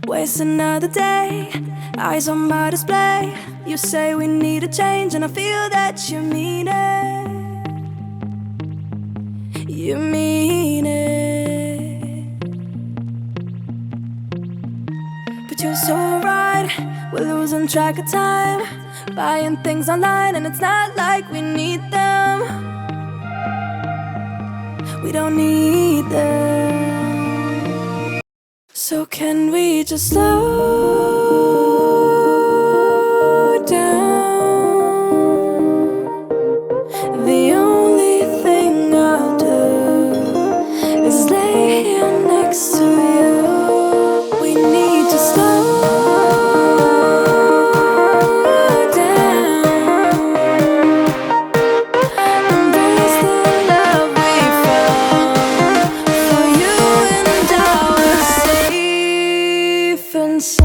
Waste another day, eyes on my display. You say we need a change, and I feel that you mean it. You mean it. But you're so right, we're losing track of time, buying things online, and it's not like we need them. We don't need them. So can we just slow down? The only thing I'll do is lay here next to you. We need to slow down. Embrace the love we found. For you and I were safe and sound.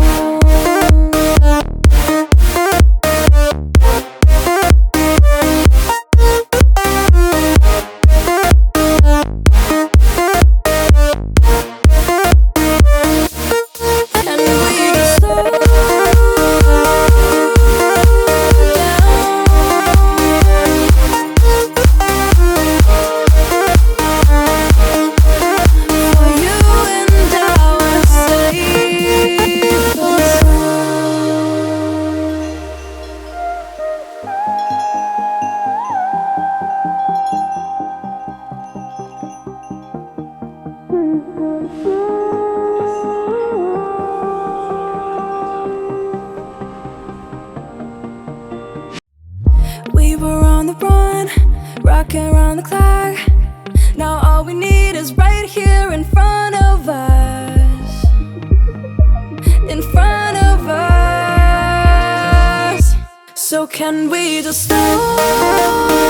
We were on the run, rocking around the clock. Now all we need is right here in front of us. In front of us. So can we just slow